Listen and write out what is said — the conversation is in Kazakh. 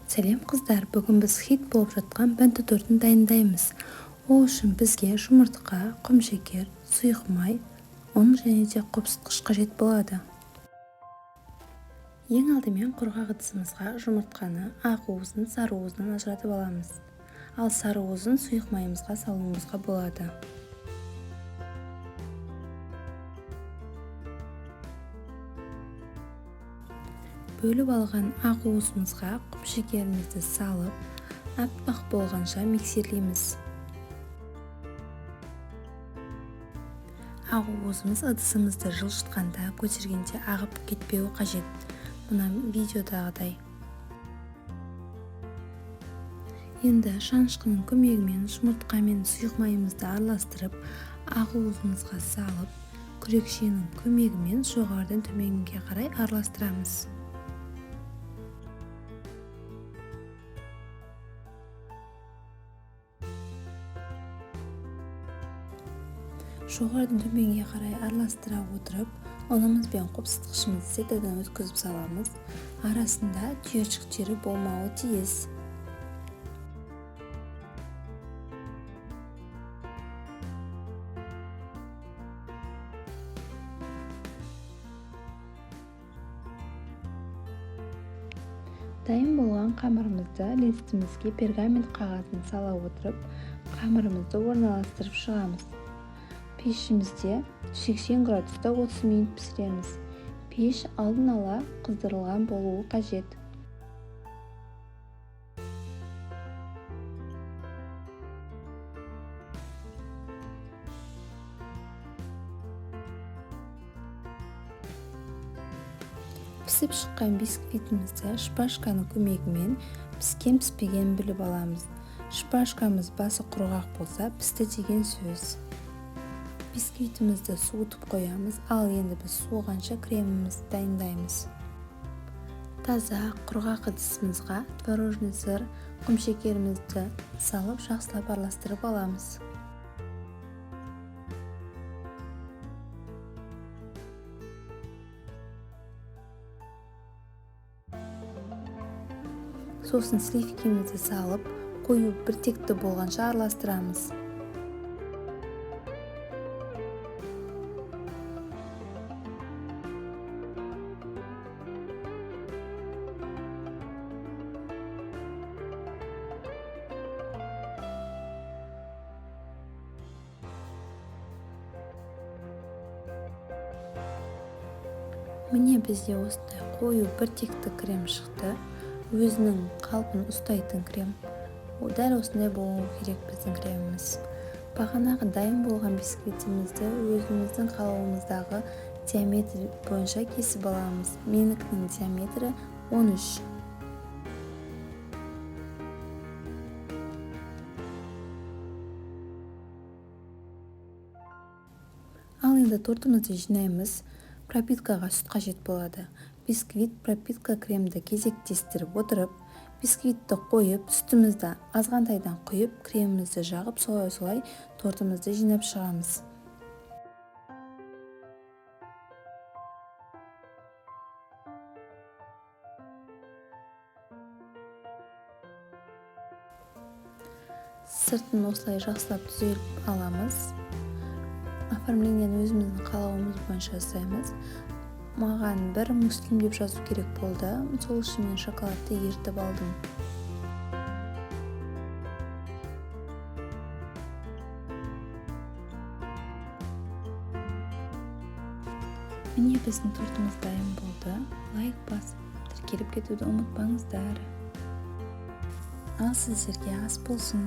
Сәлем қыздар, бүгін біз хит болып жатқан бенто тортын дайындаймыз. Ол үшін бізге жұмыртқа, құмшекер, сұйық май, ұн және де қопсытқыш қажет болады. Ең алдымен құрғақ ыдысымызға жұмыртқаны ақ уызын сары уызынан ажыратып аламыз. Ал сары уызын сұйық майымызға салуымызға болады. Бөліп алған ақ уызымызға құмшекерімізді салып, аппақ болғанша миксерлейміз. Ақ уызымыз ыдысымызды жылжытқанда көтергенде ағып кетпеуі қажет. Мына видеодағыдай. Енді шанышқының көмегімен жұмыртқа мен сұйық майымызды араластырып, ақ уызымызға салып, күрекшенің көмегімен жоғарыдан төменге қарай араластырамыз. Жоғарыдан төменге қарай араластыра отырып, ұнымыз бен қопсытқышымызды сетадан өткізіп саламыз. Арасында түйіршіктері болмауы тиіс. Дайын болған қамырымызды листімізге пергамент қағазын сала отырып, қамырымызды орналастырып шығамыз. Пешімізде 80 градуста 30 минут пісіреміз. Пеш алдын ала қыздырылған болуы қажет. Пісіп шыққан бисквитімізді шпажканың көмегімен піскен-піспегенін біліп аламыз. Шпажкамыз басы құрғақ болса, пісті деген сөз. Бисквитімізді суытып қоямыз, ал енді біз суығанша кремімізді дайындаймыз. Таза құрғақ ыдысымызға творожный сыр, құмшекерімізді салып, жақсылап араластырып аламыз. Сосын сливкімізді салып, қою біртекті болғанша араластырамыз. Міне бізде осындай қою біртекті крем шықты. Өзінің қалпын ұстайтын крем. Дәл осындай болуы керек біздің креміміз. Бағанағы дайын болған бисквитімізді өзіміздің қалауымыздағы диаметр бойынша кесіп аламыз. Менікінің диаметрі 13. Ал енді тортымызды жинаймыз. Пропиткаға сүт қажет болады. Бисквит, пропитка, кремді кезектестіріп отырып, бисквитті қойып, сүтімізді азғантайдан құйып, кремімізді жағып, солай-солай тортымызды жинап шығамыз. Сыртын осылай жақсылап түзеліп аламыз. Оформлениені өзіміздің қалауымыз бойынша жасаймыз. Маған бір муслим деп жазу керек болды. Сол үшін мен шоколадты ертіп алдым. Міне біздің тортымыз дайын болды. Лайк басып, тіркеліп кетуді ұмытпаңыздар. Ал сіздерге ас болсын.